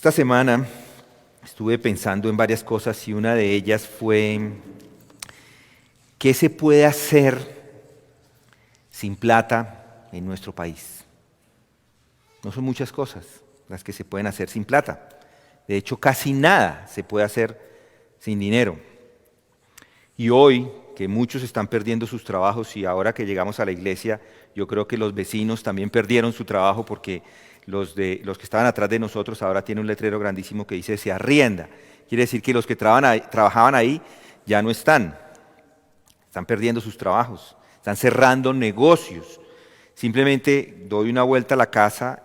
Esta semana estuve pensando en varias cosas y una de ellas fue ¿qué se puede hacer sin plata en nuestro país? No son muchas cosas las que se pueden hacer sin plata. De hecho, casi nada se puede hacer sin dinero. Y hoy, que muchos están perdiendo sus trabajos y ahora que llegamos a la iglesia, yo creo que los vecinos también perdieron su trabajo porque los que estaban atrás de nosotros ahora tienen un letrero grandísimo que dice se arrienda. Quiere decir que los que trabajaban ahí ya no están perdiendo sus trabajos, están cerrando negocios. Simplemente doy una vuelta a la casa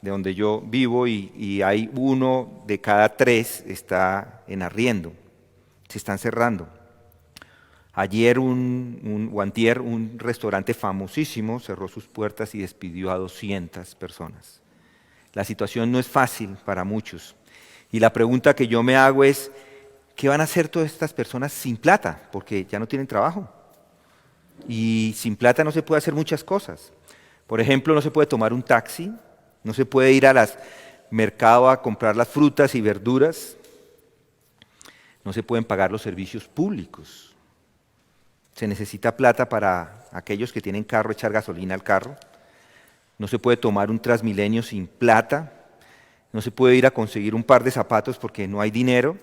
de donde yo vivo y hay 1 de cada 3 está en arriendo, se están cerrando. Ayer o antier, un restaurante famosísimo cerró sus puertas y despidió a 200 personas. La situación no es fácil para muchos. Y la pregunta que yo me hago es, ¿qué van a hacer todas estas personas sin plata? Porque ya no tienen trabajo. Y sin plata no se puede hacer muchas cosas. Por ejemplo, no se puede tomar un taxi, no se puede ir al mercado a comprar las frutas y verduras, no se pueden pagar los servicios públicos. Se necesita plata para aquellos que tienen carro, echar gasolina al carro. No se puede tomar un Transmilenio sin plata. No se puede ir a conseguir un par de zapatos porque no hay dinero.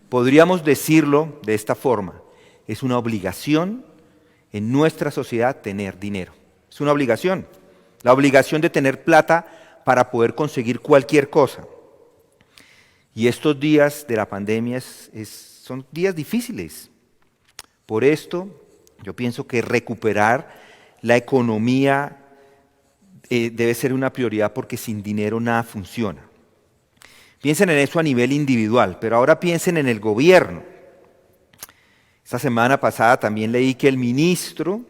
Podríamos decirlo de esta forma. Es una obligación en nuestra sociedad tener dinero. Es una obligación. La obligación de tener plata para poder conseguir cualquier cosa. Y estos días de la pandemia son días difíciles. Por esto, yo pienso que recuperar la economía debe ser una prioridad porque sin dinero nada funciona. Piensen en eso a nivel individual, pero ahora piensen en el gobierno. Esta semana pasada también leí que el ministro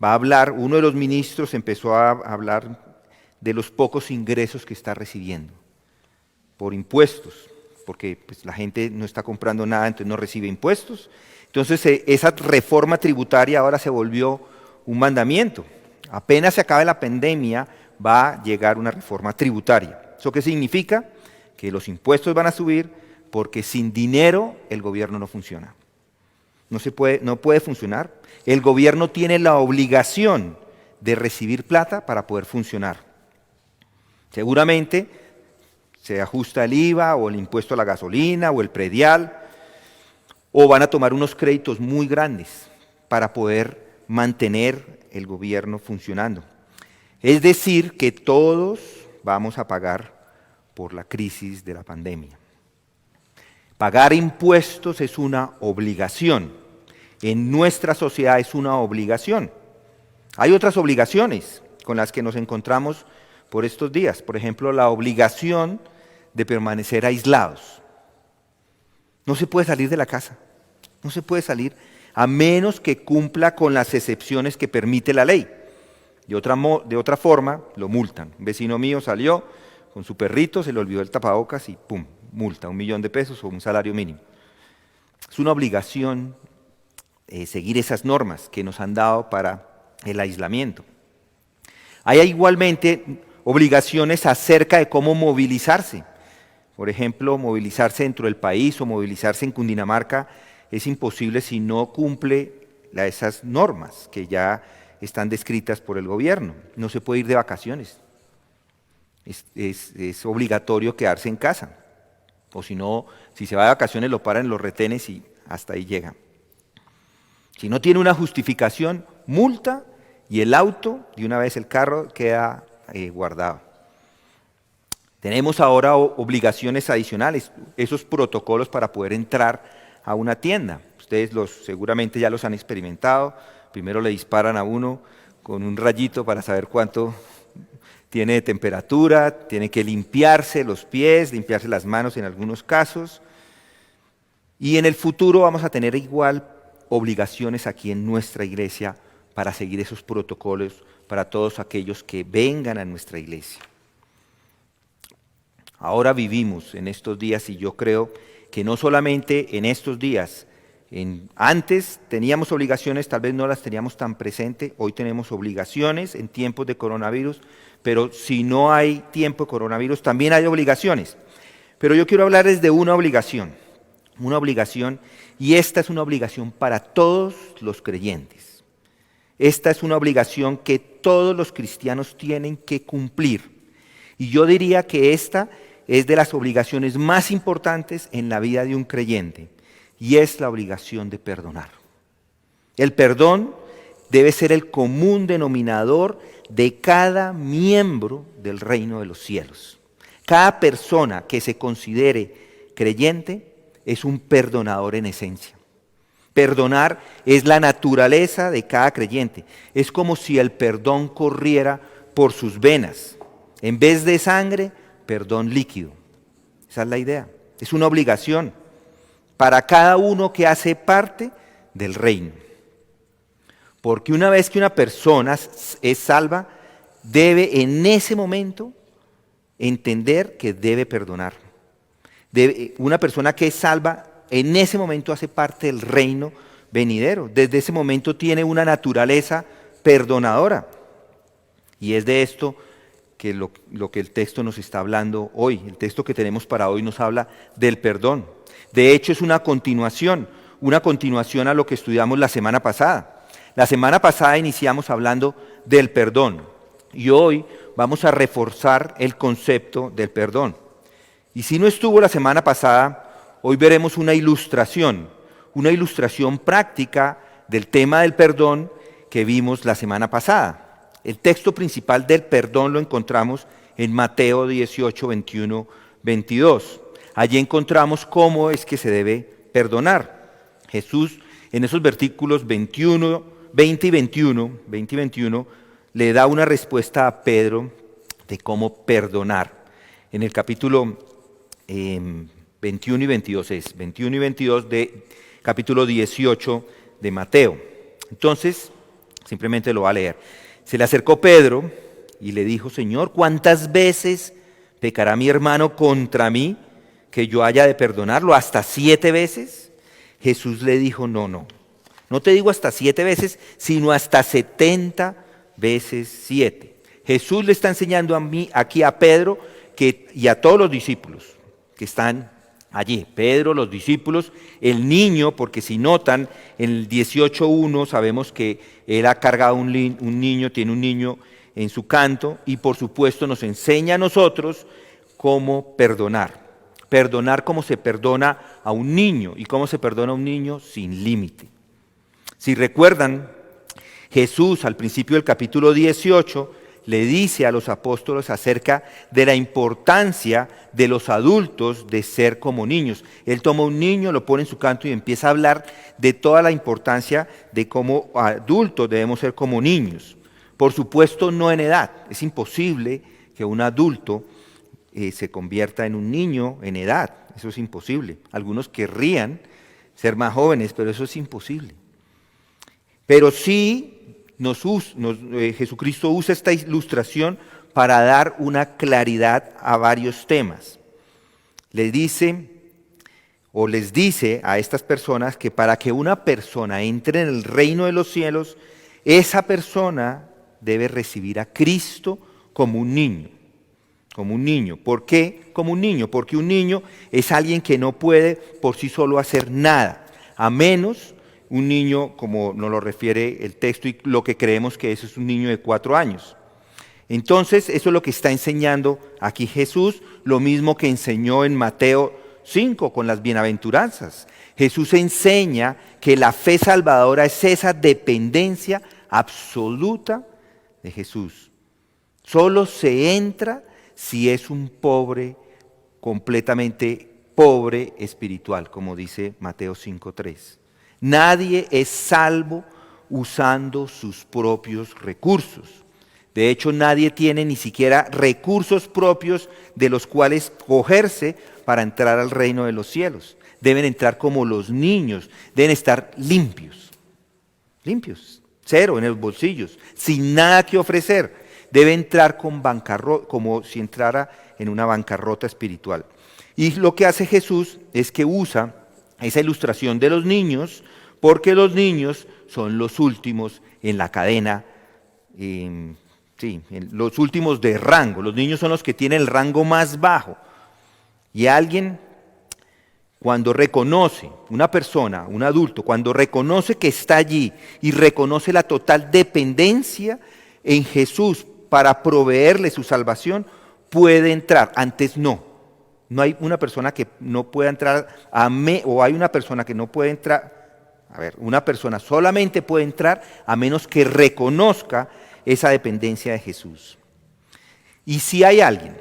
va a hablar, uno de los ministros empezó a hablar de los pocos ingresos que está recibiendo por impuestos, porque pues, la gente no está comprando nada, entonces no recibe impuestos. Entonces esa reforma tributaria ahora se volvió un mandamiento. Apenas se acabe la pandemia va a llegar una reforma tributaria. ¿Eso qué significa? Que los impuestos van a subir porque sin dinero el gobierno no funciona. No puede funcionar. El gobierno tiene la obligación de recibir plata para poder funcionar. Seguramente se ajusta el IVA o el impuesto a la gasolina o el predial, o van a tomar unos créditos muy grandes para poder mantener el gobierno funcionando. Es decir, que todos vamos a pagar por la crisis de la pandemia. Pagar impuestos es una obligación. En nuestra sociedad es una obligación. Hay otras obligaciones con las que nos encontramos por estos días. Por ejemplo, la obligación de permanecer aislados. No se puede salir de la casa, no se puede salir a menos que cumpla con las excepciones que permite la ley. De otra forma, lo multan. Un vecino mío salió con su perrito, se le olvidó el tapabocas y ¡pum!, multa, $1.000.000 o un salario mínimo. Es una obligación seguir esas normas que nos han dado para el aislamiento. Hay igualmente obligaciones acerca de cómo movilizarse. Por ejemplo, movilizarse dentro del país o movilizarse en Cundinamarca es imposible si no cumple esas normas que ya están descritas por el gobierno. No se puede ir de vacaciones. Es obligatorio quedarse en casa. O si no, si se va de vacaciones lo paran en los retenes y hasta ahí llega. Si no tiene una justificación, multa y el auto, de una vez el carro, queda guardado. Tenemos ahora obligaciones adicionales, esos protocolos para poder entrar a una tienda. Ustedes seguramente ya los han experimentado. Primero le disparan a uno con un rayito para saber cuánto tiene de temperatura, tiene que limpiarse los pies, limpiarse las manos en algunos casos. Y en el futuro vamos a tener igual obligaciones aquí en nuestra iglesia para seguir esos protocolos para todos aquellos que vengan a nuestra iglesia. Ahora vivimos en estos días y yo creo que no solamente en estos días, Antes teníamos obligaciones, tal vez no las teníamos tan presente, hoy tenemos obligaciones en tiempos de coronavirus, pero si no hay tiempo de coronavirus también hay obligaciones. Pero yo quiero hablarles de una obligación, y esta es una obligación para todos los creyentes. Esta es una obligación que todos los cristianos tienen que cumplir. Y yo diría que esta es de las obligaciones más importantes en la vida de un creyente, y es la obligación de perdonar. El perdón debe ser el común denominador de cada miembro del reino de los cielos. Cada persona que se considere creyente es un perdonador en esencia. Perdonar es la naturaleza de cada creyente. Es como si el perdón corriera por sus venas. En vez de sangre, perdón líquido. Esa es la idea. Es una obligación para cada uno que hace parte del reino. Porque una vez que una persona es salva, debe en ese momento entender que debe perdonar. Una persona que es salva, en ese momento hace parte del reino venidero. Desde ese momento tiene una naturaleza perdonadora. Y es de esto que lo que el texto nos está hablando hoy. El texto que tenemos para hoy nos habla del perdón. De hecho, es una continuación a lo que estudiamos la semana pasada. La semana pasada iniciamos hablando del perdón y hoy vamos a reforzar el concepto del perdón. Y si no estuvo la semana pasada, hoy veremos una ilustración práctica del tema del perdón que vimos la semana pasada. El texto principal del perdón lo encontramos en Mateo 18, 21, 22. Allí encontramos cómo es que se debe perdonar. Jesús, en esos versículos 20 y 21, le da una respuesta a Pedro de cómo perdonar. En el capítulo 21 y 22 es 21 y 22 de capítulo 18 de Mateo. Entonces, simplemente lo va a leer. Se le acercó Pedro y le dijo: Señor, ¿cuántas veces pecará mi hermano contra mí que yo haya de perdonarlo? ¿Hasta 7 veces? Jesús le dijo: no te digo hasta 7 veces, sino hasta 70 veces 7. Jesús le está enseñando aquí a Pedro y a todos los discípulos que están allí. Pedro, los discípulos, el niño, porque si notan, en el 18:1 sabemos que él ha cargado un niño, tiene un niño en su canto, y por supuesto nos enseña a nosotros cómo perdonar. Perdonar como se perdona a un niño. ¿Y cómo se perdona a un niño? Sin límite. Si recuerdan, Jesús al principio del capítulo 18 le dice a los apóstoles acerca de la importancia de los adultos de ser como niños. Él toma un niño, lo pone en su canto y empieza a hablar de toda la importancia de cómo adultos debemos ser como niños. Por supuesto, no en edad. Es imposible que un adulto se convierta en un niño en edad. Eso es imposible. Algunos querrían ser más jóvenes, pero eso es imposible. Pero sí Jesucristo usa esta ilustración para dar una claridad a varios temas. Les dice a estas personas que para que una persona entre en el reino de los cielos, esa persona debe recibir a Cristo como un niño. Como un niño. ¿Por qué como un niño? Porque un niño es alguien que no puede por sí solo hacer nada, a menos un niño, como nos lo refiere el texto, y lo que creemos que es un niño de 4 años. Entonces, eso es lo que está enseñando aquí Jesús, lo mismo que enseñó en Mateo 5 con las bienaventuranzas. Jesús enseña que la fe salvadora es esa dependencia absoluta de Jesús. Solo se entra si es un pobre, completamente pobre espiritual, como dice Mateo 5:3. Nadie es salvo usando sus propios recursos. De hecho, nadie tiene ni siquiera recursos propios de los cuales cogerse para entrar al reino de los cielos. Deben entrar como los niños, deben estar limpios, cero en los bolsillos, sin nada que ofrecer. Debe entrar como si entrara en una bancarrota espiritual. Y lo que hace Jesús es que usa esa ilustración de los niños, porque los niños son los últimos en la cadena, los últimos de rango. Los niños son los que tienen el rango más bajo. Y alguien, cuando reconoce, una persona, un adulto, cuando reconoce que está allí y reconoce la total dependencia en Jesús para proveerle su salvación, puede entrar. Antes no. No hay una persona que no pueda entrar, o hay una persona que no puede entrar. A ver, una persona solamente puede entrar a menos que reconozca esa dependencia de Jesús. Y si hay alguien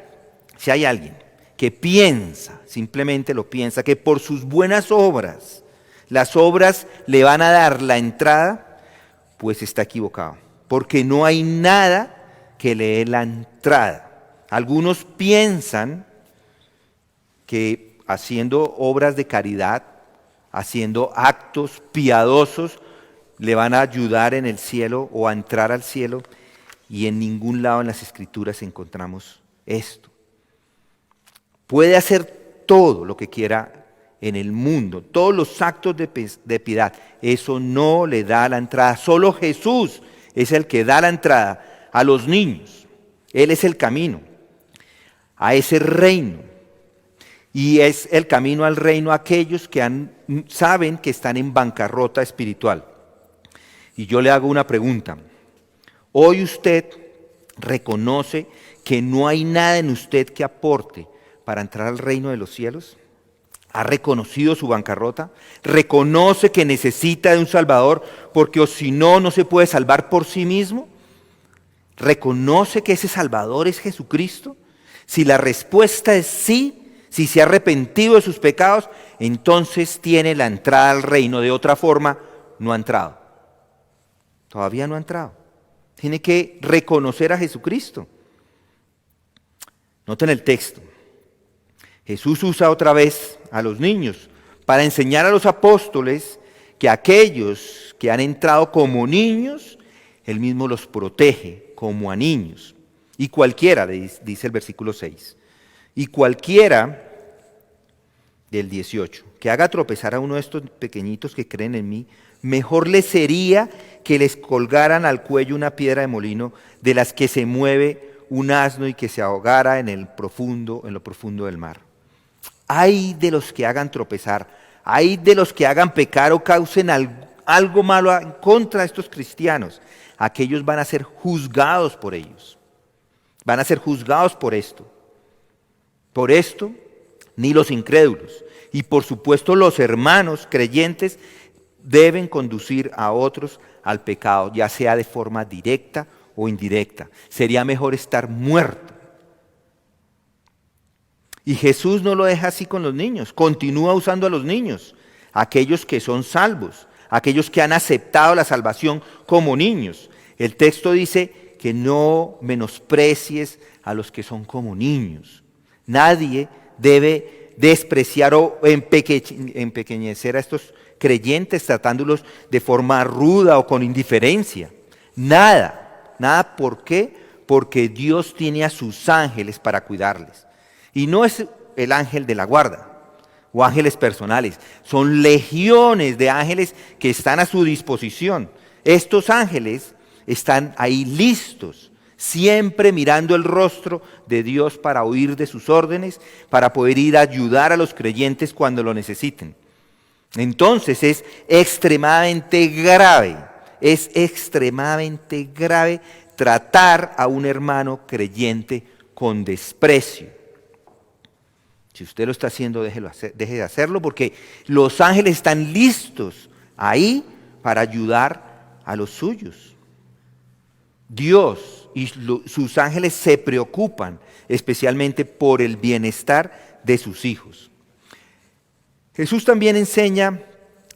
que piensa, simplemente lo piensa, que por sus buenas obras, las obras le van a dar la entrada, pues está equivocado. Porque no hay nada que le dé la entrada. Algunos piensan que haciendo obras de caridad, haciendo actos piadosos, le van a ayudar en el cielo o a entrar al cielo, y en ningún lado en las Escrituras encontramos esto. Puede hacer todo lo que quiera en el mundo, todos los actos de piedad, eso no le da la entrada. Solo Jesús es el que da la entrada a los niños. Él es el camino a ese reino. Y es el camino al reino a aquellos que saben que están en bancarrota espiritual. Y yo le hago una pregunta. ¿Hoy usted reconoce que no hay nada en usted que aporte para entrar al reino de los cielos? ¿Ha reconocido su bancarrota? ¿Reconoce que necesita de un Salvador porque o si no, no se puede salvar por sí mismo? ¿Reconoce que ese Salvador es Jesucristo? Si la respuesta es sí, si se ha arrepentido de sus pecados, entonces tiene la entrada al reino. De otra forma, no ha entrado. Todavía no ha entrado. Tiene que reconocer a Jesucristo. Noten el texto. Jesús usa otra vez a los niños para enseñar a los apóstoles que aquellos que han entrado como niños, Él mismo los protege como a niños. Y cualquiera, dice el versículo 6, y cualquiera del 18, que haga tropezar a uno de estos pequeñitos que creen en mí, mejor les sería que les colgaran al cuello una piedra de molino de las que se mueve un asno y que se ahogara en lo profundo del mar. Ay de los que hagan tropezar, ay de los que hagan pecar o causen algo malo en contra de estos cristianos. Aquellos van a ser juzgados por ellos. Van a ser juzgados por esto. Por esto, ni los incrédulos. Y por supuesto los hermanos creyentes deben conducir a otros al pecado, ya sea de forma directa o indirecta. Sería mejor estar muerto. Y Jesús no lo deja así con los niños, continúa usando a los niños, aquellos que son salvos, aquellos que han aceptado la salvación como niños. El texto dice que no menosprecies a los que son como niños. Nadie debe despreciar o empequeñecer a estos creyentes tratándolos de forma ruda o con indiferencia. Nada. ¿Por qué? Porque Dios tiene a sus ángeles para cuidarles. Y no es el ángel de la guarda o ángeles personales, son legiones de ángeles que están a su disposición. Estos ángeles están ahí listos, siempre mirando el rostro de Dios para oír de sus órdenes, para poder ir a ayudar a los creyentes cuando lo necesiten. Entonces es extremadamente grave tratar a un hermano creyente con desprecio. Si usted lo está haciendo, deje de hacerlo, porque los ángeles están listos ahí para ayudar a los suyos. Dios y sus ángeles se preocupan especialmente por el bienestar de sus hijos. Jesús también enseña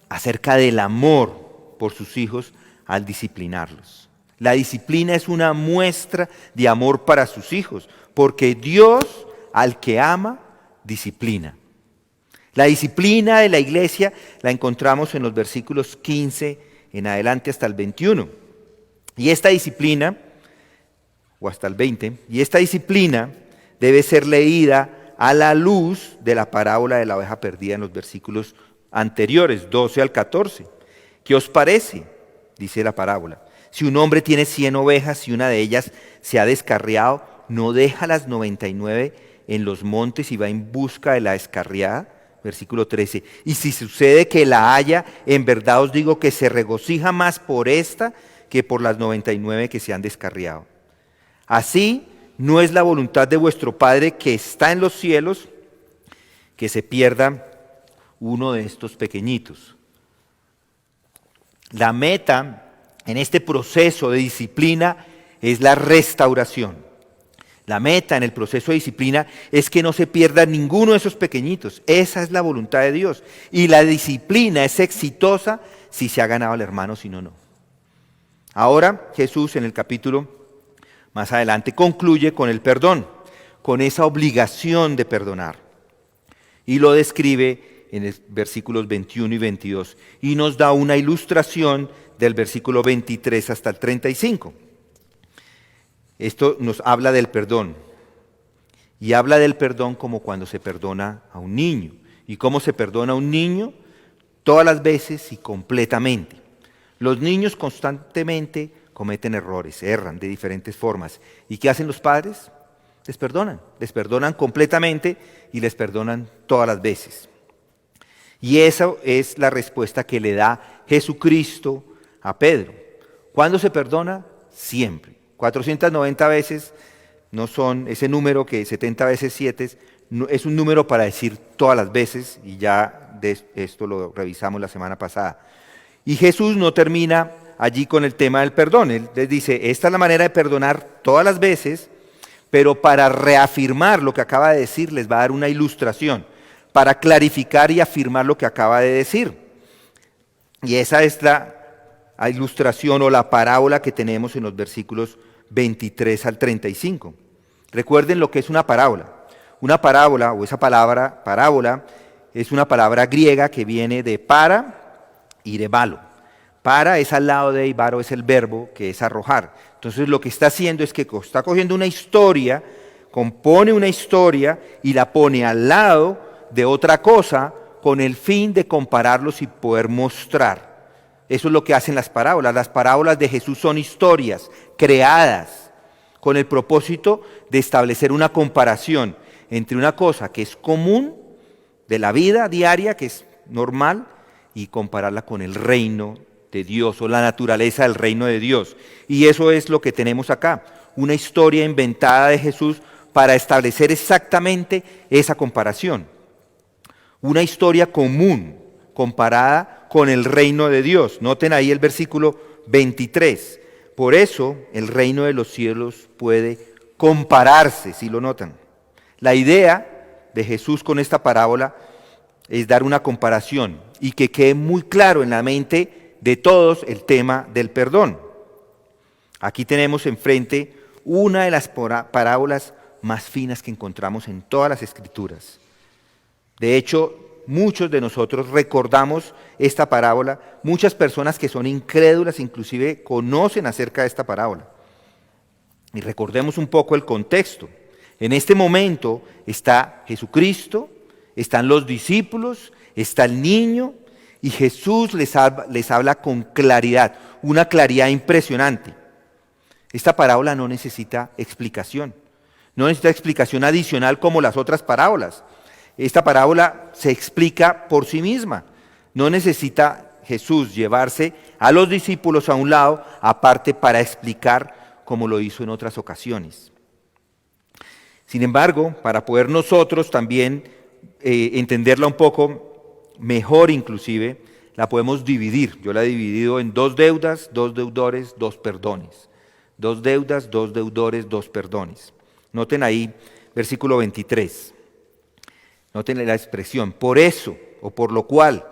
acerca del amor por sus hijos al disciplinarlos. La disciplina es una muestra de amor para sus hijos, porque Dios al que ama, disciplina. La disciplina de la iglesia la encontramos en los versículos 15 en adelante hasta el 21. Y esta disciplina, o hasta el 20, y esta disciplina debe ser leída a la luz de la parábola de la oveja perdida en los versículos anteriores, 12 al 14. ¿Qué os parece? Dice la parábola. Si un hombre tiene 100 ovejas y una de ellas se ha descarriado, ¿no deja las 99 en los montes y va en busca de la descarriada? Versículo 13. Y si sucede que la haya, en verdad os digo que se regocija más por esta que por las 99 que se han descarriado. Así no es la voluntad de vuestro Padre que está en los cielos, que se pierda uno de estos pequeñitos. La meta en este proceso de disciplina es la restauración. La meta en el proceso de disciplina es que no se pierda ninguno de esos pequeñitos. Esa es la voluntad de Dios. Y la disciplina es exitosa si se ha ganado al hermano, si no, no. Ahora Jesús en el capítulo más adelante concluye con el perdón, con esa obligación de perdonar. Y lo describe en los versículos 21 y 22. Y nos da una ilustración del versículo 23 hasta el 35. Esto nos habla del perdón. Y habla del perdón como cuando se perdona a un niño. ¿Y cómo se perdona a un niño? Todas las veces y completamente. Los niños constantemente cometen errores, erran de diferentes formas. ¿Y qué hacen los padres? Les perdonan completamente y les perdonan todas las veces. Y esa es la respuesta que le da Jesucristo a Pedro. ¿Cuándo se perdona? Siempre. 490 veces no son ese número que 70 veces 7 es un número para decir todas las veces, y ya de esto lo revisamos la semana pasada. Y Jesús no termina allí con el tema del perdón. Él les dice, esta es la manera de perdonar todas las veces, pero para reafirmar lo que acaba de decir les va a dar una ilustración, para clarificar y afirmar lo que acaba de decir. Y esa es la ilustración o la parábola que tenemos en los versículos 23 al 35. Recuerden lo que es una parábola. Una parábola, o esa palabra parábola, es una palabra griega que viene de para y de balo. Para es al lado de y baro es el verbo que es arrojar. Entonces lo que está haciendo es que está cogiendo una historia, compone una historia y la pone al lado de otra cosa con el fin de compararlos y poder mostrar. Eso es lo que hacen las parábolas. Las parábolas de Jesús son historias creadas con el propósito de establecer una comparación entre una cosa que es común de la vida diaria, que es normal, y compararla con el reino de Dios o la naturaleza del reino de Dios. Y eso es lo que tenemos acá, una historia inventada de Jesús para establecer exactamente esa comparación. Una historia común comparada con el reino de Dios. Noten ahí el versículo 23. Por eso el reino de los cielos puede compararse, si lo notan. La idea de Jesús con esta parábola es dar una comparación y que quede muy claro en la mente de todos el tema del perdón. Aquí tenemos enfrente una de las parábolas más finas que encontramos en todas las Escrituras. De hecho, muchos de nosotros recordamos esta parábola, muchas personas que son incrédulas inclusive conocen acerca de esta parábola. Y recordemos un poco el contexto. En este momento está Jesucristo, están los discípulos, está el niño y Jesús les habla con claridad, una claridad impresionante. Esta parábola no necesita explicación, no necesita explicación adicional como las otras parábolas. Esta parábola se explica por sí misma. No necesita Jesús llevarse a los discípulos a un lado, aparte para explicar como lo hizo en otras ocasiones. Sin embargo, para poder nosotros también entenderla un poco mejor inclusive, la podemos dividir. Yo la he dividido en 2 deudas, 2 deudores, 2 perdones. 2 deudas, 2 deudores, 2 perdones. Noten ahí versículo 23. Noten la expresión, por eso o por lo cual,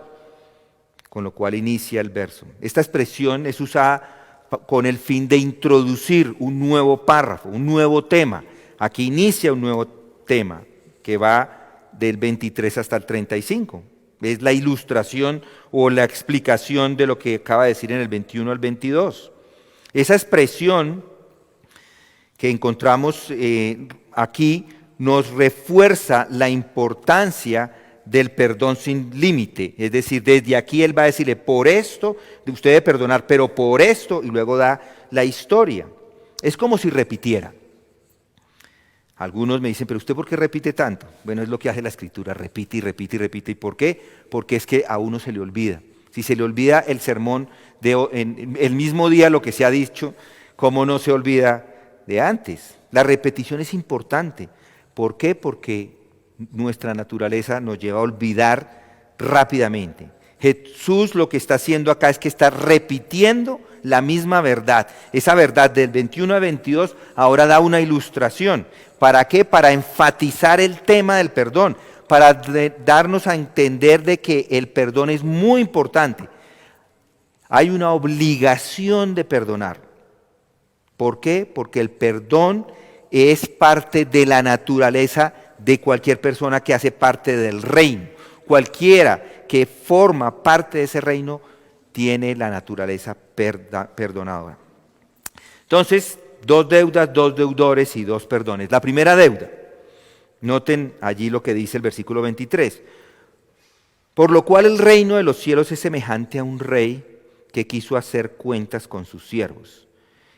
con lo cual inicia el verso. Esta expresión es usada con el fin de introducir un nuevo párrafo, un nuevo tema. Aquí inicia un nuevo tema que va del 23 hasta el 35. Es la ilustración o la explicación de lo que acaba de decir en el 21 al 22. Esa expresión que encontramos aquí nos refuerza la importancia del perdón sin límite. Es decir, desde aquí él va a decirle, por esto, usted debe perdonar, pero por esto, y luego da la historia. Es como si repitiera. Algunos me dicen, pero ¿usted por qué repite tanto? Bueno, es lo que hace la Escritura, repite y repite y repite. ¿Y por qué? Porque es que a uno se le olvida. Si se le olvida el sermón en el mismo día lo que se ha dicho, ¿cómo no se olvida de antes? La repetición es importante. ¿Por qué? Porque nuestra naturaleza nos lleva a olvidar rápidamente. Jesús lo que está haciendo acá es que está repitiendo la misma verdad. Esa verdad del 21 a 22 ahora da una ilustración. ¿Para qué? Para enfatizar el tema del perdón, para darnos a entender de que el perdón es muy importante. Hay una obligación de perdonar. ¿Por qué? Porque el perdón es parte de la naturaleza de cualquier persona que hace parte del reino. Cualquiera que forma parte de ese reino tiene la naturaleza perdonadora. Entonces, 2 deudas, 2 deudores y 2 perdones. La primera deuda, noten allí lo que dice el versículo 23. Por lo cual el reino de los cielos es semejante a un rey que quiso hacer cuentas con sus siervos.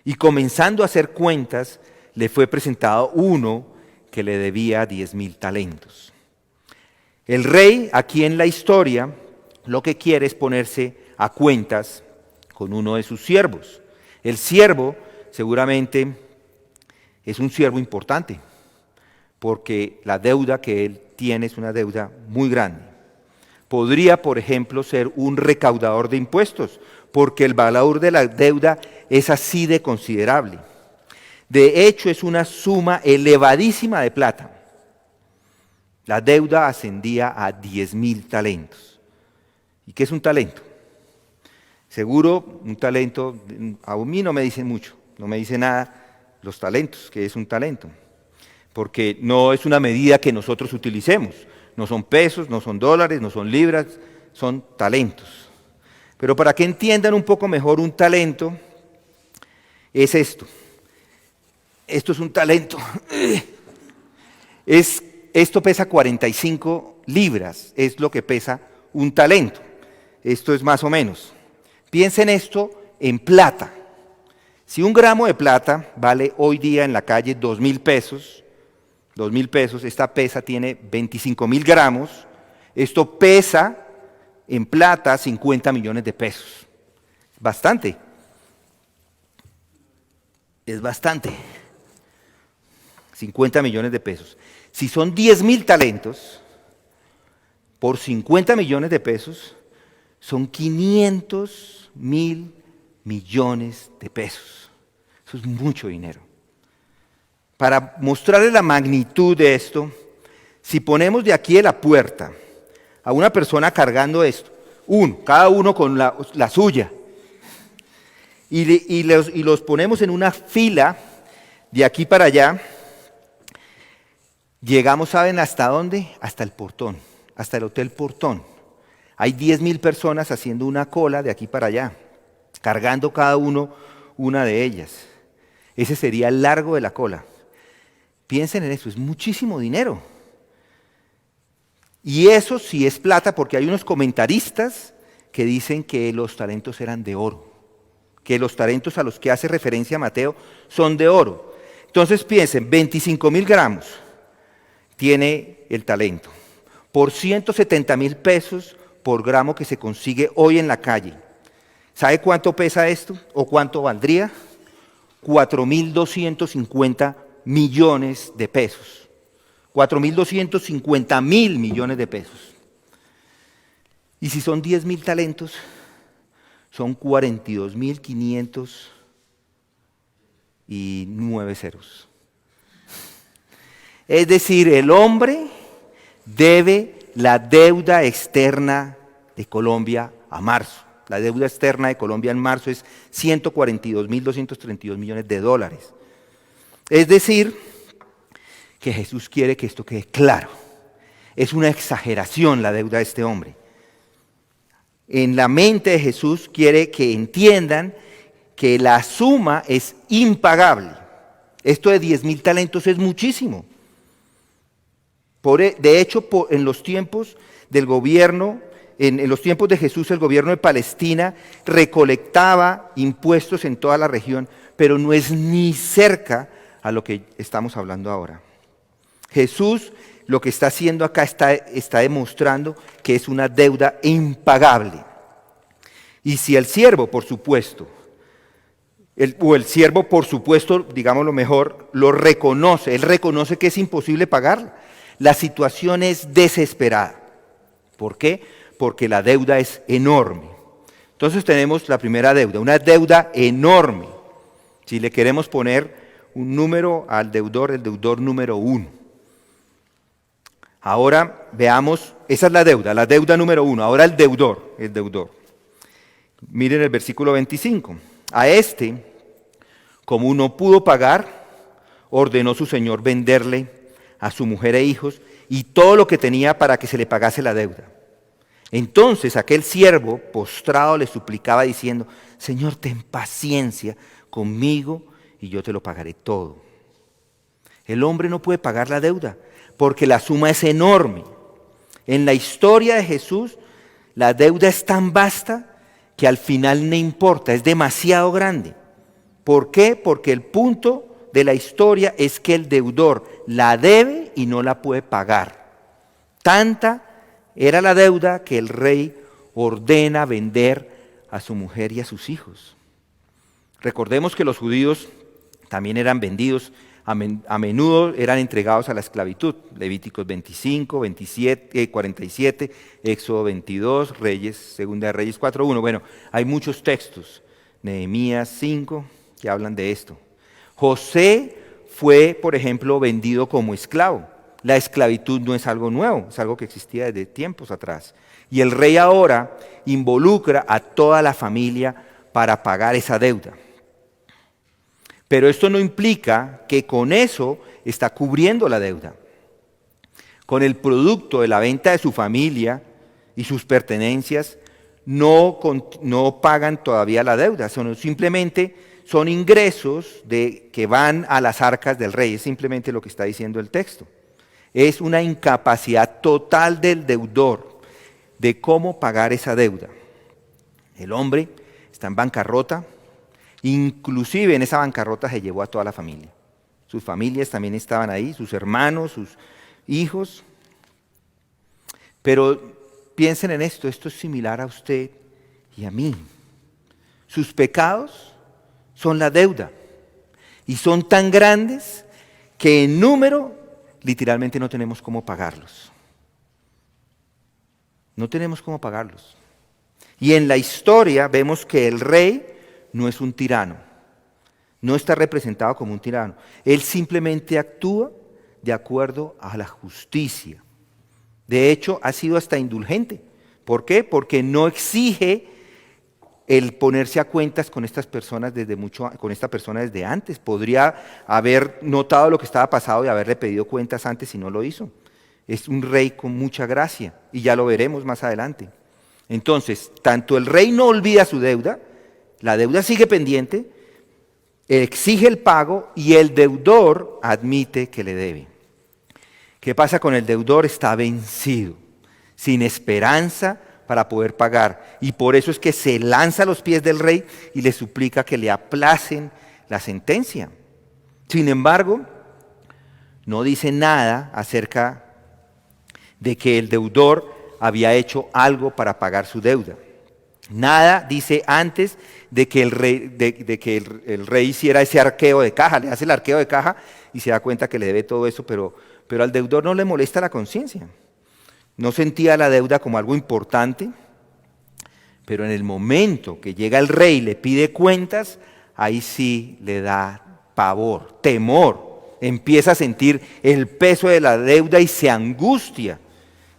Y comenzando a hacer cuentas, le fue presentado uno que le debía 10,000 talentos. El rey, aquí en la historia, lo que quiere es ponerse a cuentas con uno de sus siervos. El siervo seguramente es un siervo importante, porque la deuda que él tiene es una deuda muy grande. Podría, por ejemplo, ser un recaudador de impuestos, porque el valor de la deuda es así de considerable. De hecho, es una suma elevadísima de plata. La deuda ascendía a 10,000 talentos. ¿Y qué es un talento? Seguro, un talento, a mí no me dicen mucho, no me dice nada los talentos, ¿qué es un talento? Porque no es una medida que nosotros utilicemos, no son pesos, no son dólares, no son libras, son talentos. Pero para que entiendan un poco mejor un talento, es esto. Esto es un talento. Esto pesa 45 libras, es lo que pesa un talento. Esto es más o menos. Piensen esto en plata. Si 1 gramo de plata vale hoy día en la calle 2,000 pesos, esta pesa tiene 25,000 gramos, esto pesa en plata 50 millones de pesos. Bastante. Es bastante. 50 millones de pesos. Si son 10,000 talentos, por 50 millones de pesos, son 500,000 millones de pesos. Eso es mucho dinero. Para mostrarles la magnitud de esto, si ponemos de aquí de la puerta a una persona cargando esto, cada uno con la suya, y los ponemos en una fila de aquí para allá, llegamos, ¿saben hasta dónde? Hasta el Portón, hasta el Hotel Portón. Hay 10,000 personas haciendo una cola de aquí para allá, cargando cada uno una de ellas. Ese sería el largo de la cola. Piensen en eso, es muchísimo dinero. Y eso sí es plata, porque hay unos comentaristas que dicen que los talentos eran de oro, que los talentos a los que hace referencia Mateo son de oro. Entonces piensen, 25,000 gramos tiene el talento, por 170,000 pesos por gramo que se consigue hoy en la calle. ¿Sabe cuánto pesa esto o cuánto valdría? 4,250 millones de pesos. 4,250,000 millones de pesos. Y si son 10,000 talentos, son 42,509 ceros. Es decir, el hombre debe la deuda externa de Colombia a marzo. La deuda externa de Colombia en marzo es 142,232 millones de dólares. Es decir, que Jesús quiere que esto quede claro. Es una exageración la deuda de este hombre. En la mente de Jesús quiere que entiendan que la suma es impagable. Esto de 10,000 talentos es muchísimo. De hecho, en los tiempos del gobierno, en los tiempos de Jesús, el gobierno de Palestina recolectaba impuestos en toda la región, pero no es ni cerca a lo que estamos hablando ahora. Jesús lo que está haciendo acá está demostrando que es una deuda impagable. Y si el siervo, por supuesto, digámoslo mejor, lo reconoce, él reconoce que es imposible pagarla. La situación es desesperada. ¿Por qué? Porque la deuda es enorme. Entonces tenemos la primera deuda, una deuda enorme. Si le queremos poner un número al deudor, el deudor número 1. Ahora veamos, esa es la deuda número 1. Ahora el deudor. Miren el versículo 25. A este, como no pudo pagar, ordenó su señor venderle a su mujer e hijos y todo lo que tenía para que se le pagase la deuda. Entonces aquel siervo postrado le suplicaba diciendo: Señor, ten paciencia conmigo y yo te lo pagaré todo. El hombre no puede pagar la deuda porque la suma es enorme. En la historia de Jesús, la deuda es tan vasta que al final no importa, es demasiado grande. ¿Por qué? Porque el punto de la historia es que el deudor la debe y no la puede pagar. Tanta era la deuda que el rey ordena vender a su mujer y a sus hijos. Recordemos que los judíos también eran vendidos, a menudo eran entregados a la esclavitud. Levíticos 25, 27, 47, Éxodo 22, Segunda de Reyes 4:1. Bueno, hay muchos textos, Nehemías 5, que hablan de esto. José fue, por ejemplo, vendido como esclavo. La esclavitud no es algo nuevo, es algo que existía desde tiempos atrás. Y el rey ahora involucra a toda la familia para pagar esa deuda. Pero esto no implica que con eso está cubriendo la deuda. Con el producto de la venta de su familia y sus pertenencias no pagan todavía la deuda, simplemente son ingresos que van a las arcas del rey, es simplemente lo que está diciendo el texto. Es una incapacidad total del deudor de cómo pagar esa deuda. El hombre está en bancarrota. Inclusive en esa bancarrota se llevó a toda la familia. Sus familias también estaban ahí, sus hermanos, sus hijos. Pero piensen en esto es similar a usted y a mí. Sus pecados son la deuda y son tan grandes que en número literalmente no tenemos cómo pagarlos. No tenemos cómo pagarlos. Y en la historia vemos que el rey no es un tirano, no está representado como un tirano. Él simplemente actúa de acuerdo a la justicia. De hecho, ha sido hasta indulgente. ¿Por qué? Porque no exige el ponerse a cuentas con estas personas con esta persona desde antes. Podría haber notado lo que estaba pasado y haberle pedido cuentas antes y no lo hizo. Es un rey con mucha gracia y ya lo veremos más adelante. Entonces, tanto el rey no olvida su deuda, la deuda sigue pendiente, exige el pago y el deudor admite que le debe. ¿Qué pasa con el deudor? Está vencido, sin esperanza para poder pagar. Y por eso es que se lanza a los pies del rey y le suplica que le aplacen la sentencia. Sin embargo, no dice nada acerca de que el deudor había hecho algo para pagar su deuda. Nada dice antes de que el rey hiciera ese arqueo de caja. Le hace el arqueo de caja y se da cuenta que le debe todo eso, pero al deudor no le molesta la conciencia. No sentía la deuda como algo importante, pero en el momento que llega el rey y le pide cuentas, ahí sí le da pavor, temor. Empieza a sentir el peso de la deuda y se angustia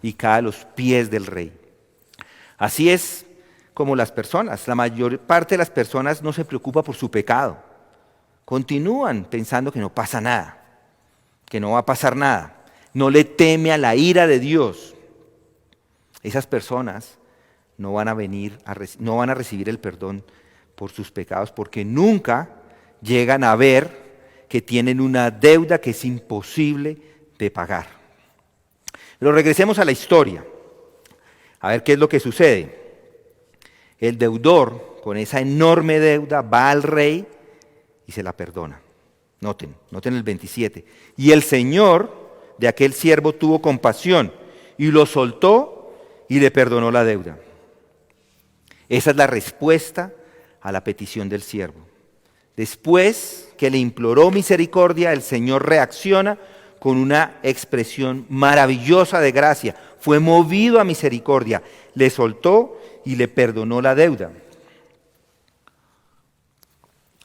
y cae a los pies del rey. Así es como las personas, la mayor parte de las personas no se preocupa por su pecado. Continúan pensando que no pasa nada, que no va a pasar nada. No le teme a la ira de Dios. Esas personas no van a recibir el perdón por sus pecados porque nunca llegan a ver que tienen una deuda que es imposible de pagar. Pero regresemos a la historia, a ver qué es lo que sucede. El deudor, con esa enorme deuda, va al rey y se la perdona. Noten el 27. Y el señor de aquel siervo tuvo compasión y lo soltó y le perdonó la deuda. Esa es la respuesta a la petición del siervo. Después que le imploró misericordia, el Señor reacciona con una expresión maravillosa de gracia. Fue movido a misericordia, le soltó y le perdonó la deuda.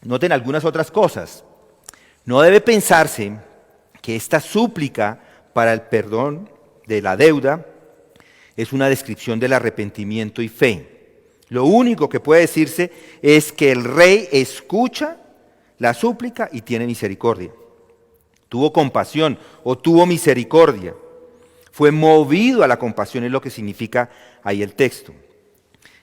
Noten algunas otras cosas. No debe pensarse que esta súplica para el perdón de la deuda es una descripción del arrepentimiento y fe. Lo único que puede decirse es que el rey escucha la súplica y tiene misericordia. Tuvo compasión o tuvo misericordia. Fue movido a la compasión, es lo que significa ahí el texto.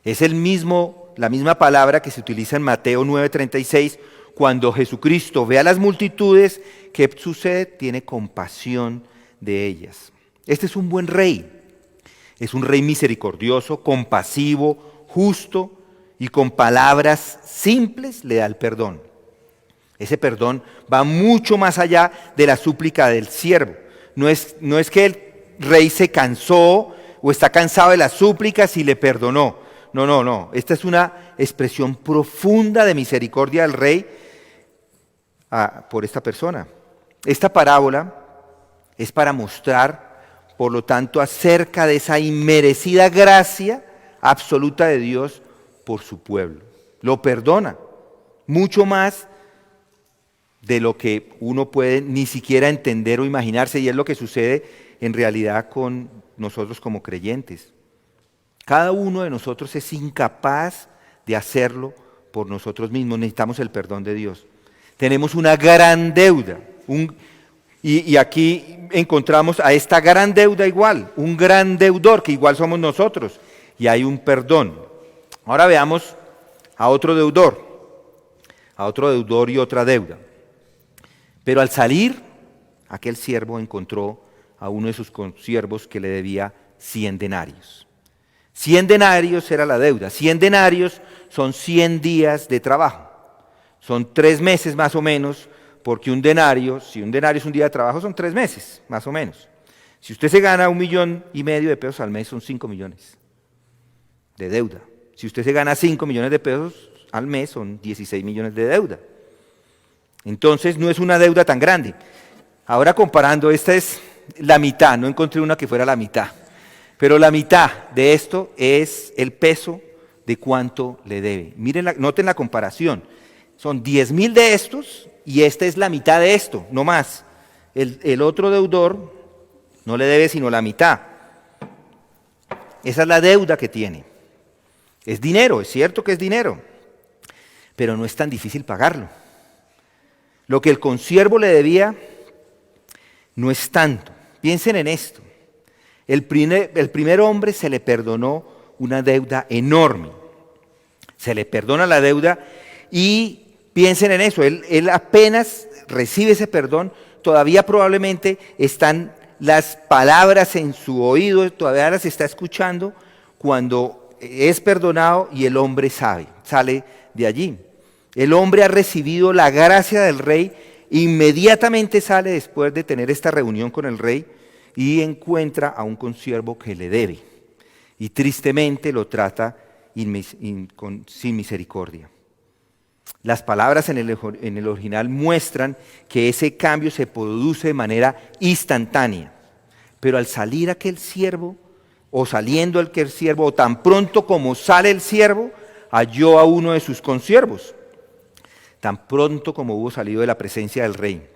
Es la misma palabra que se utiliza en Mateo 9:36, cuando Jesucristo ve a las multitudes, ¿qué sucede? Tiene compasión de ellas. Este es un buen rey. Es un rey misericordioso, compasivo, justo y con palabras simples le da el perdón. Ese perdón va mucho más allá de la súplica del siervo. No es que el rey se cansó o está cansado de las súplicas y le perdonó. No. Esta es una expresión profunda de misericordia del rey por esta persona. Esta parábola es para mostrar, por lo tanto, acerca de esa inmerecida gracia absoluta de Dios por su pueblo. Lo perdona, mucho más de lo que uno puede ni siquiera entender o imaginarse, y es lo que sucede en realidad con nosotros como creyentes. Cada uno de nosotros es incapaz de hacerlo por nosotros mismos, necesitamos el perdón de Dios. Tenemos una gran deuda, y aquí encontramos a esta gran deuda igual, un gran deudor que igual somos nosotros, y hay un perdón. Ahora veamos a otro deudor y otra deuda. Pero al salir, aquel siervo encontró a uno de sus consiervos que le debía 100 denarios. 100 denarios era la deuda. 100 denarios son 100 días de trabajo. Son 3 meses más o menos, porque un denario, si un denario es un día de trabajo, son 3 meses, más o menos. Si usted se gana 1,5 millones de pesos al mes, son 5 millones de deuda. Si usted se gana 5 millones de pesos al mes, son 16 millones de deuda. Entonces no es una deuda tan grande. Ahora comparando, esta es la mitad, no encontré una que fuera la mitad. Pero la mitad de esto es el peso de cuánto le debe. Noten la comparación. Son 10,000 de estos y esta es la mitad de esto, no más. El otro deudor no le debe sino la mitad. Esa es la deuda que tiene. Es dinero, es cierto que es dinero, pero no es tan difícil pagarlo. Lo que el consiervo le debía no es tanto. Piensen en esto. El primer hombre se le perdonó una deuda enorme. Se le perdona la deuda y piensen en eso. Él apenas recibe ese perdón, todavía probablemente están las palabras en su oído, todavía las está escuchando cuando es perdonado y el hombre sale de allí. El hombre ha recibido la gracia del rey, inmediatamente sale después de tener esta reunión con el rey y encuentra a un consiervo que le debe y tristemente lo trata sin misericordia. Las palabras en el original muestran que ese cambio se produce de manera instantánea, pero al salir aquel siervo, o saliendo aquel siervo, o tan pronto como sale el siervo, halló a uno de sus consiervos. Tan pronto como hubo salido de la presencia del rey,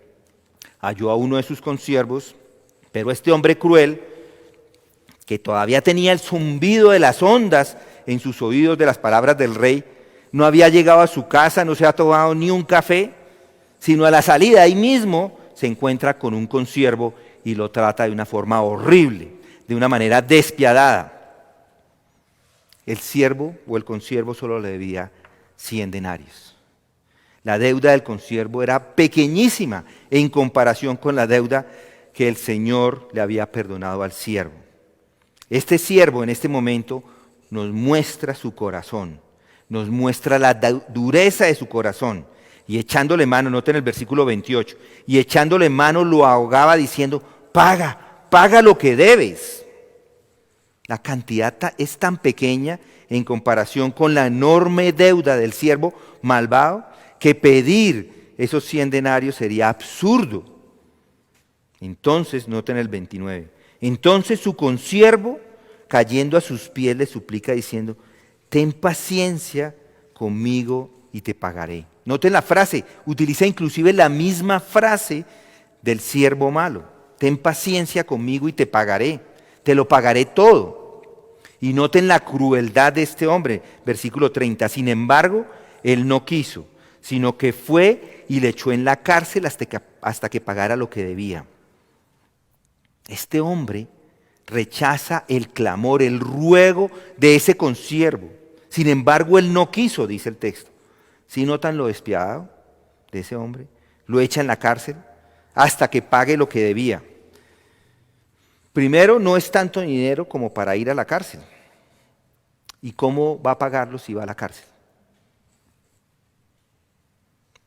halló a uno de sus consiervos, pero este hombre cruel, que todavía tenía el zumbido de las ondas en sus oídos de las palabras del rey, no había llegado a su casa, no se ha tomado ni un café, sino a la salida ahí mismo se encuentra con un consiervo y lo trata de una forma horrible, de una manera despiadada. El siervo o el consiervo solo le debía 100 denarios. La deuda del consiervo era pequeñísima en comparación con la deuda que el Señor le había perdonado al siervo. Este siervo en este momento nos muestra su corazón, nos muestra la dureza de su corazón. Y echándole mano, noten el versículo 28, y echándole mano lo ahogaba diciendo, paga, paga lo que debes. La cantidad es tan pequeña en comparación con la enorme deuda del siervo malvado que pedir esos 100 denarios sería absurdo. Entonces, noten el 29, entonces su consiervo, cayendo a sus pies, le suplica diciendo, ten paciencia conmigo y te pagaré. Noten la frase, utiliza inclusive la misma frase del siervo malo. Ten paciencia conmigo y te pagaré, te lo pagaré todo. Y noten la crueldad de este hombre, versículo 30. Sin embargo, él no quiso, sino que fue y le echó en la cárcel hasta que pagara lo que debía. Este hombre rechaza el clamor, el ruego de ese consiervo. Sin embargo, él no quiso, dice el texto. ¿Sí notan lo despiadado de ese hombre? Lo echa en la cárcel hasta que pague lo que debía. Primero, no es tanto dinero como para ir a la cárcel. ¿Y cómo va a pagarlo si va a la cárcel?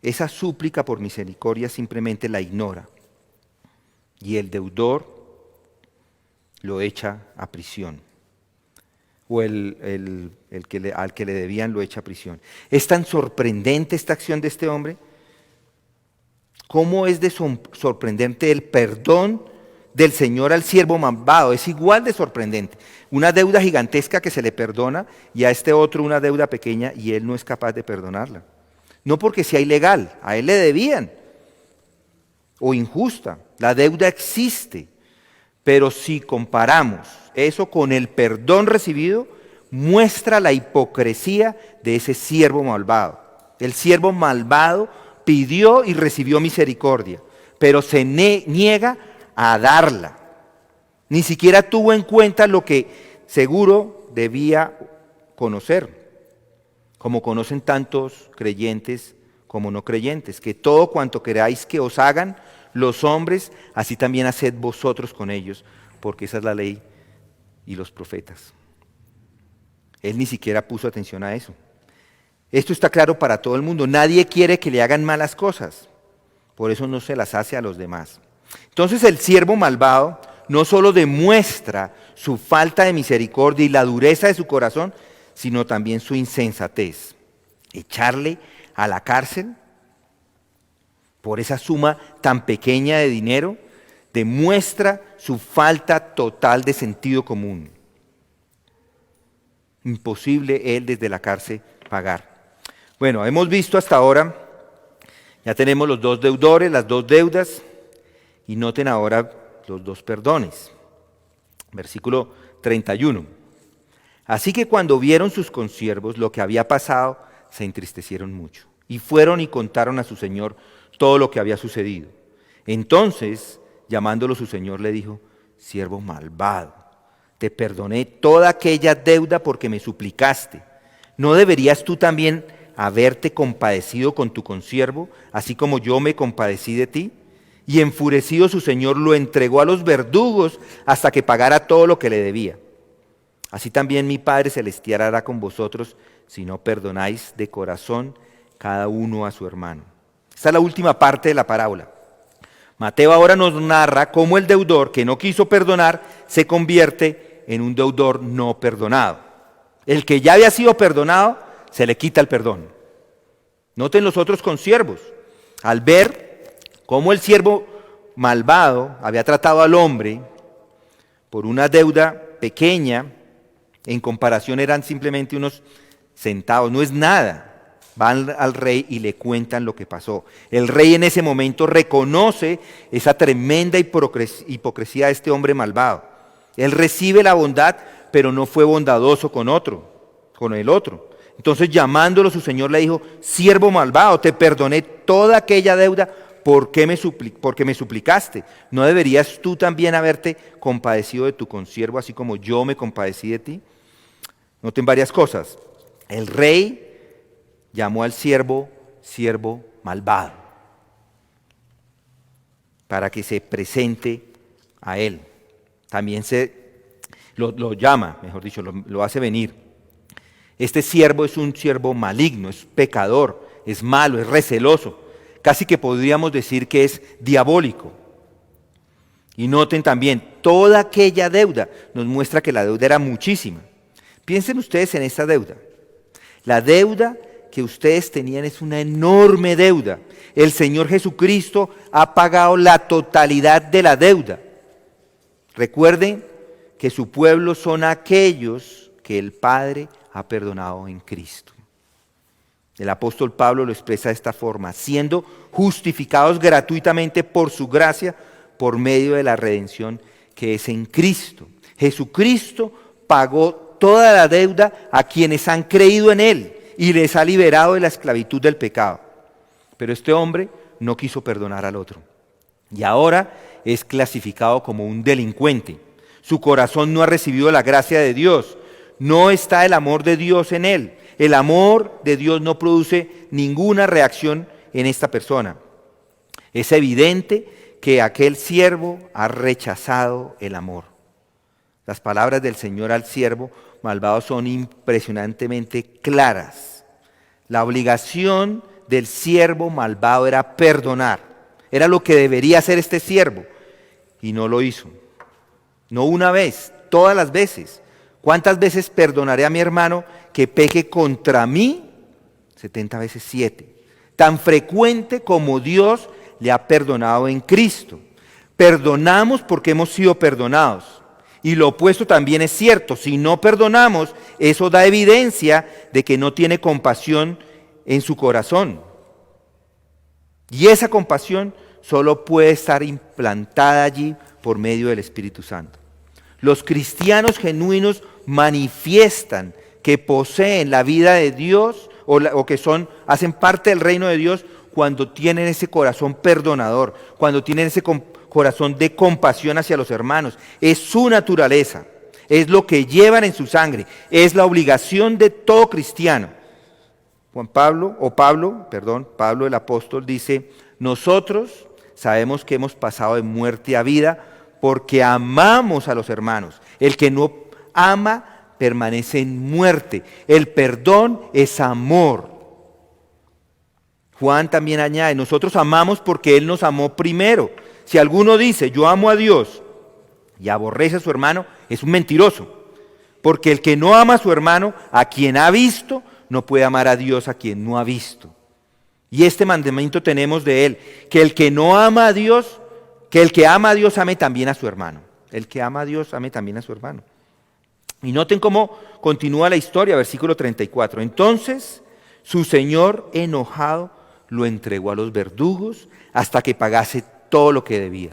Esa súplica por misericordia simplemente la ignora. Y el deudor lo echa a prisión. O al que le debían lo echa a prisión. Es tan sorprendente esta acción de este hombre. ¿Cómo es de sorprendente el perdón del Señor al siervo malvado? Es igual de sorprendente. Una deuda gigantesca que se le perdona y a este otro una deuda pequeña y él no es capaz de perdonarla. No porque sea ilegal, a él le debían. O injusta, la deuda existe. Pero si comparamos eso con el perdón recibido, muestra la hipocresía de ese siervo malvado. El siervo malvado pidió y recibió misericordia, pero se niega a darla. Ni siquiera tuvo en cuenta lo que seguro debía conocer, como conocen tantos creyentes como no creyentes, que todo cuanto queráis que os hagan los hombres, así también haced vosotros con ellos, porque esa es la ley y los profetas. Él ni siquiera puso atención a eso. Esto está claro para todo el mundo. Nadie quiere que le hagan malas cosas, por eso no se las hace a los demás. Entonces el siervo malvado no solo demuestra su falta de misericordia y la dureza de su corazón, sino también su insensatez. Echarle a la cárcel por esa suma tan pequeña de dinero demuestra su falta total de sentido común. Imposible él desde la cárcel pagar. Bueno, hemos visto hasta ahora, ya tenemos los dos deudores, las dos deudas, y noten ahora los dos perdones. Versículo 31. Así que cuando vieron sus consiervos lo que había pasado, se entristecieron mucho, y fueron y contaron a su señor todo lo que había sucedido. Entonces, llamándolo su señor, le dijo, siervo malvado, te perdoné toda aquella deuda porque me suplicaste. ¿No deberías tú también haberte compadecido con tu consiervo, así como yo me compadecí de ti? Y enfurecido su señor lo entregó a los verdugos hasta que pagara todo lo que le debía. Así también mi Padre Celestial hará con vosotros si no perdonáis de corazón cada uno a su hermano. Esta es la última parte de la parábola. Mateo ahora nos narra cómo el deudor que no quiso perdonar se convierte en un deudor no perdonado. El que ya había sido perdonado, se le quita el perdón. Noten los otros consiervos. Al ver cómo el siervo malvado había tratado al hombre por una deuda pequeña, en comparación eran simplemente unos centavos, no es nada. Van al rey y le cuentan lo que pasó. El rey en ese momento reconoce esa tremenda hipocresía de este hombre malvado. Él recibe la bondad, pero no fue bondadoso con el otro. Entonces, llamándolo su señor, le dijo, siervo malvado, te perdoné toda aquella deuda porque me suplicaste. ¿No deberías tú también haberte compadecido de tu consiervo, así como yo me compadecí de ti? Noten varias cosas. El rey llamó al siervo malvado para que se presente a él. También lo llama, mejor dicho, lo hace venir. Este siervo es un siervo maligno, es pecador, es malo, es receloso. Casi que podríamos decir que es diabólico. Y noten también, toda aquella deuda nos muestra que la deuda era muchísima. Piensen ustedes en esta deuda. La deuda que ustedes tenían es una enorme deuda. El Señor Jesucristo ha pagado la totalidad de la deuda. Recuerden que su pueblo son aquellos que el Padre ha perdonado en Cristo. El apóstol Pablo lo expresa de esta forma: siendo justificados gratuitamente por su gracia, por medio de la redención que es en Cristo. Jesucristo pagó toda la deuda a quienes han creído en Él y les ha liberado de la esclavitud del pecado. Pero este hombre no quiso perdonar al otro y ahora es clasificado como un delincuente. Su corazón no ha recibido la gracia de Dios, no está el amor de Dios en él. El amor de Dios no produce ninguna reacción en esta persona. Es evidente que aquel siervo ha rechazado el amor. Las palabras del Señor al siervo malvado son impresionantemente claras. La obligación del siervo malvado era perdonar. Era lo que debería hacer este siervo y no lo hizo. No una vez, todas las veces. ¿Cuántas veces perdonaré a mi hermano que peque contra mí? 70 veces 7. Tan frecuente como Dios le ha perdonado en Cristo. Perdonamos porque hemos sido perdonados. Y lo opuesto también es cierto. Si no perdonamos, eso da evidencia de que no tiene compasión en su corazón. Y esa compasión solo puede estar implantada allí por medio del Espíritu Santo. Los cristianos genuinos manifiestan que poseen la vida de Dios o que hacen parte del reino de Dios cuando tienen ese corazón perdonador, cuando tienen ese corazón de compasión hacia los hermanos. Es su naturaleza, es lo que llevan en su sangre, es la obligación de todo cristiano. Pablo el apóstol dice: nosotros sabemos que hemos pasado de muerte a vida porque amamos a los hermanos. El que no ama permanece en muerte. El perdón es amor. Juan también añade: nosotros amamos porque Él nos amó primero. Si alguno dice yo amo a Dios y aborrece a su hermano, es un mentiroso. Porque el que no ama a su hermano, a quien ha visto, no puede amar a Dios a quien no ha visto. Y este mandamiento tenemos de Él, que el que no ama a Dios, que el que ama a Dios ame también a su hermano. El que ama a Dios ame también a su hermano. Y noten cómo continúa la historia, versículo 34. Entonces su señor enojado lo entregó a los verdugos hasta que pagase todo lo que debía.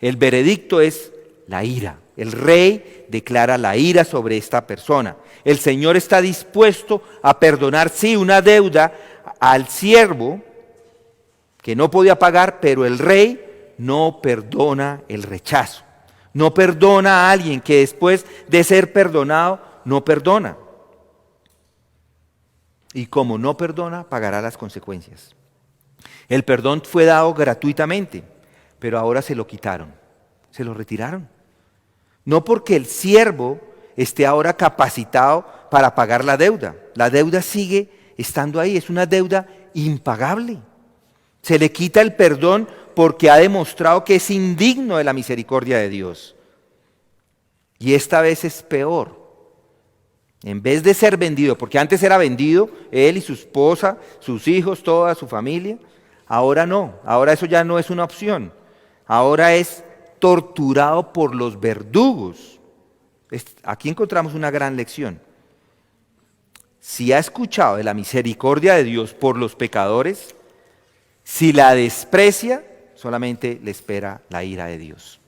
El veredicto es la ira. El rey declara la ira sobre esta persona. El Señor está dispuesto a perdonar, sí, una deuda al siervo que no podía pagar, pero el rey no perdona el rechazo. No perdona a alguien que después de ser perdonado, no perdona. Y como no perdona, pagará las consecuencias. El perdón fue dado gratuitamente, pero ahora se lo quitaron, se lo retiraron. No porque el siervo esté ahora capacitado para pagar la deuda. La deuda sigue estando ahí, es una deuda impagable. Se le quita el perdón porque ha demostrado que es indigno de la misericordia de Dios. Y esta vez es peor. En vez de ser vendido, porque antes era vendido, él y su esposa, sus hijos, toda su familia, ahora no, ahora eso ya no es una opción. Ahora es torturado por los verdugos. Aquí encontramos una gran lección. Si ha escuchado de la misericordia de Dios por los pecadores, si la desprecia, solamente le espera la ira de Dios.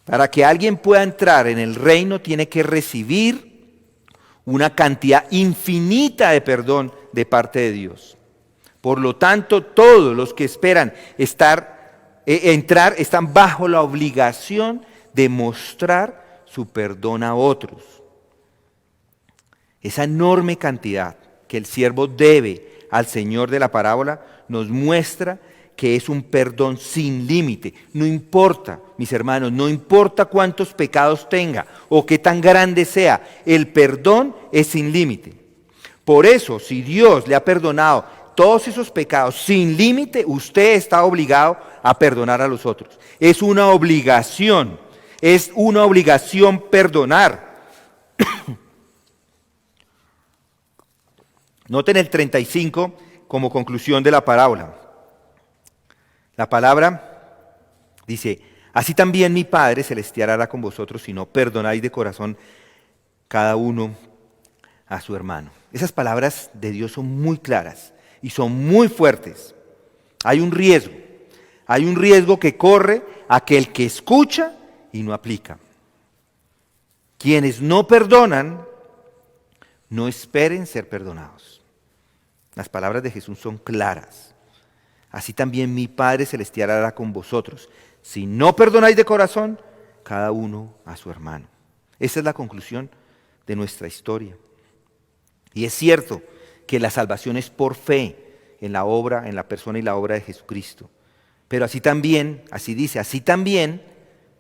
Para que alguien pueda entrar en el reino, tiene que recibir una cantidad infinita de perdón de parte de Dios. Por lo tanto, todos los que esperan entrar están bajo la obligación de mostrar su perdón a otros. Esa enorme cantidad que el siervo debe al Señor de la parábola nos muestra que es un perdón sin límite. No importa, mis hermanos, no importa cuántos pecados tenga o qué tan grande sea, el perdón es sin límite. Por eso, si Dios le ha perdonado todos esos pecados sin límite, usted está obligado a perdonar a los otros. Es una obligación perdonar. Noten el 35 como conclusión de la parábola. La palabra dice: así también mi Padre Celestial hará con vosotros si no perdonáis de corazón cada uno a su hermano. Esas palabras de Dios son muy claras y son muy fuertes. Hay un riesgo que corre aquel que escucha y no aplica. Quienes no perdonan, no esperen ser perdonados. Las palabras de Jesús son claras. Así también mi Padre Celestial hará con vosotros si no perdonáis de corazón cada uno a su hermano. Esa es la conclusión de nuestra historia. Y es cierto que la salvación es por fe en la obra, en la persona y la obra de Jesucristo. Pero así también,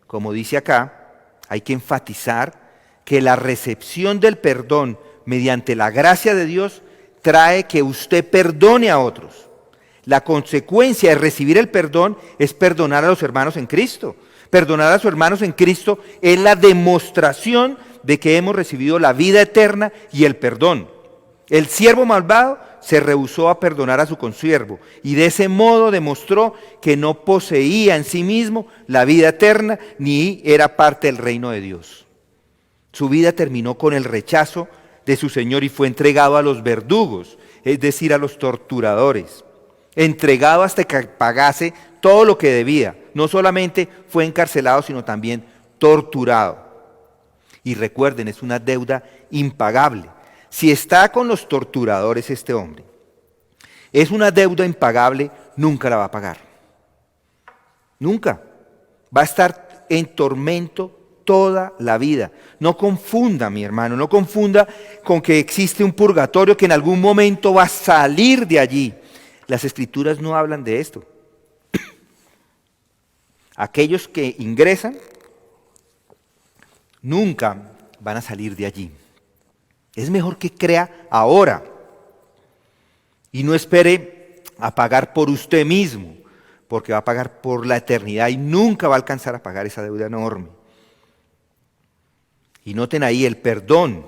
como dice acá, hay que enfatizar que la recepción del perdón mediante la gracia de Dios trae que usted perdone a otros. La consecuencia de recibir el perdón es perdonar a los hermanos en Cristo. Perdonar a sus hermanos en Cristo es la demostración de que hemos recibido la vida eterna y el perdón. El siervo malvado se rehusó a perdonar a su consiervo y de ese modo demostró que no poseía en sí mismo la vida eterna ni era parte del reino de Dios. Su vida terminó con el rechazo de su Señor y fue entregado a los verdugos, es decir, a los torturadores. Entregado hasta que pagase todo lo que debía. No solamente fue encarcelado, sino también torturado. Y recuerden, es una deuda impagable. Si está con los torturadores este hombre, es una deuda impagable, nunca la va a pagar. Nunca. Va a estar en tormento toda la vida. No confunda, mi hermano, no confunda con que existe un purgatorio que en algún momento va a salir de allí. Las Escrituras no hablan de esto. Aquellos que ingresan nunca van a salir de allí. Es mejor que crea ahora y no espere a pagar por usted mismo, porque va a pagar por la eternidad y nunca va a alcanzar a pagar esa deuda enorme. Y noten ahí el perdón.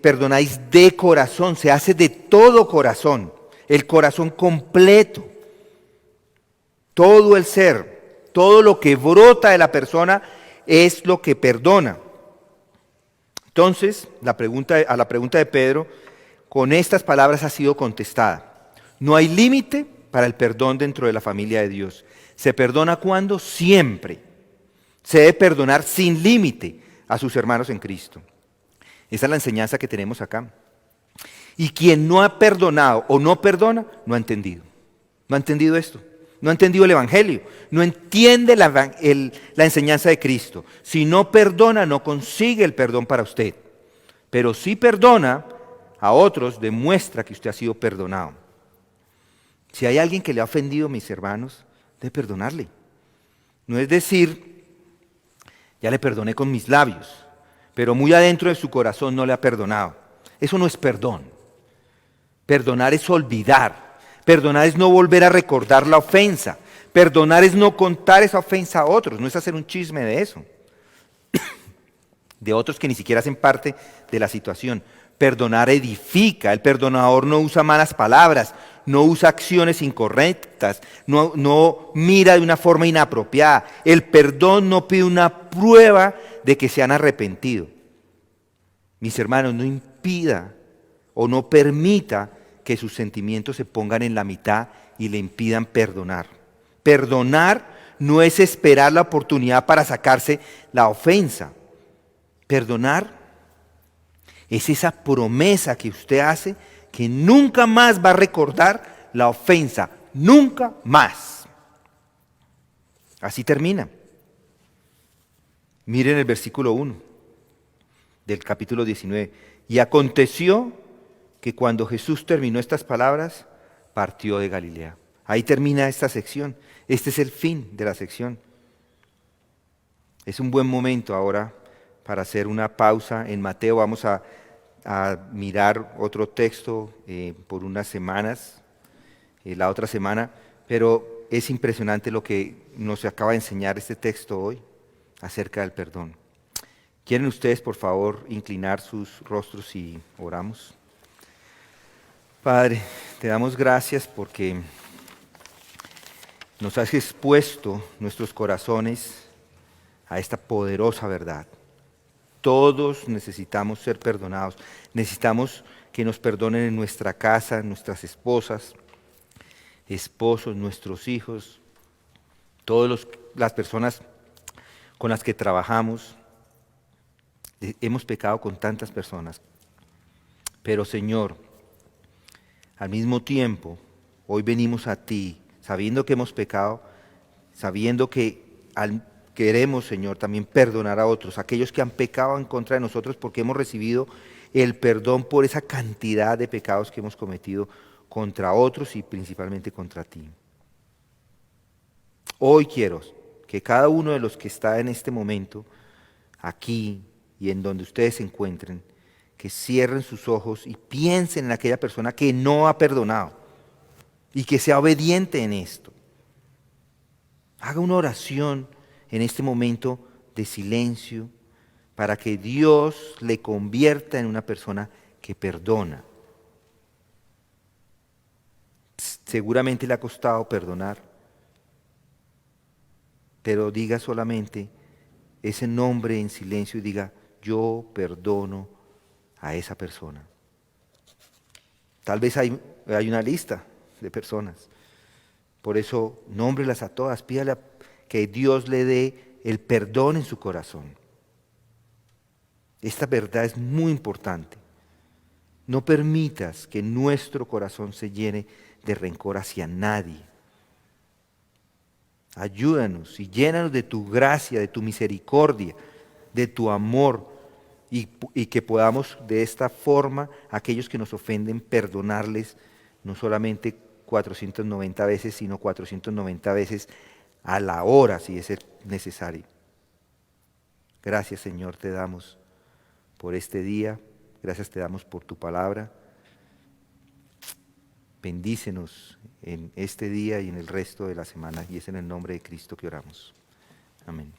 Perdonáis de corazón, se hace de todo corazón, el corazón completo, todo el ser, todo lo que brota de la persona es lo que perdona. Entonces, a la pregunta de Pedro, con estas palabras ha sido contestada. No hay límite para el perdón dentro de la familia de Dios. ¿Se perdona cuándo? Siempre. Se debe perdonar sin límite a sus hermanos en Cristo. Esa es la enseñanza que tenemos acá. Y quien no ha perdonado o no perdona, no ha entendido. No ha entendido esto. No ha entendido el Evangelio. No entiende la enseñanza de Cristo. Si no perdona, no consigue el perdón para usted. Pero si perdona a otros, demuestra que usted ha sido perdonado. Si hay alguien que le ha ofendido, mis hermanos, debe perdonarle. No es decir, ya le perdoné con mis labios, pero muy adentro de su corazón no le ha perdonado. Eso no es perdón. Perdonar es olvidar. Perdonar es no volver a recordar la ofensa. Perdonar es no contar esa ofensa a otros, no es hacer un chisme de eso. De otros que ni siquiera hacen parte de la situación. Perdonar edifica. El perdonador no usa malas palabras, no usa acciones incorrectas, no mira de una forma inapropiada. El perdón no pide una prueba de que se han arrepentido. Mis hermanos, no impida o no permita que sus sentimientos se pongan en la mitad y le impidan perdonar. Perdonar no es esperar la oportunidad para sacarse la ofensa. Perdonar es esa promesa que usted hace que nunca más va a recordar la ofensa, nunca más. Así termina. Miren el versículo 1 del capítulo 19. Y aconteció que cuando Jesús terminó estas palabras, partió de Galilea. Ahí termina esta sección. Este es el fin de la sección. Es un buen momento ahora para hacer una pausa en Mateo. Vamos a mirar otro texto por unas semanas, la otra semana, pero es impresionante lo que nos acaba de enseñar este texto hoy acerca del perdón. ¿Quieren ustedes, por favor, inclinar sus rostros y oramos? Padre, te damos gracias porque nos has expuesto nuestros corazones a esta poderosa verdad. Todos necesitamos ser perdonados. Necesitamos que nos perdonen en nuestra casa, nuestras esposas, esposos, nuestros hijos, todas las personas con las que trabajamos. Hemos pecado con tantas personas. Pero Señor, al mismo tiempo, hoy venimos a ti, sabiendo que hemos pecado, sabiendo que queremos, Señor, también perdonar a otros, aquellos que han pecado en contra de nosotros, porque hemos recibido el perdón por esa cantidad de pecados que hemos cometido contra otros y principalmente contra ti. Hoy quiero que cada uno de los que está en este momento, aquí y en donde ustedes se encuentren, que cierren sus ojos y piensen en aquella persona que no ha perdonado y que sea obediente en esto. Haga una oración en este momento de silencio para que Dios le convierta en una persona que perdona. Seguramente le ha costado perdonar, pero diga solamente ese nombre en silencio y diga, yo perdono a esa persona. Tal vez hay una lista de personas. Por eso, nómbrelas a todas, pídale que Dios le dé el perdón en su corazón. Esta verdad es muy importante. No permitas que nuestro corazón se llene de rencor hacia nadie. Ayúdanos y llénanos de tu gracia, de tu misericordia, de tu amor, y que podamos de esta forma, aquellos que nos ofenden, perdonarles no solamente 490 veces, sino 490 veces a la hora, si es necesario. Gracias, Señor, te damos por este día. Gracias te damos por tu palabra. Bendícenos en este día y en el resto de la semana. Y es en el nombre de Cristo que oramos. Amén.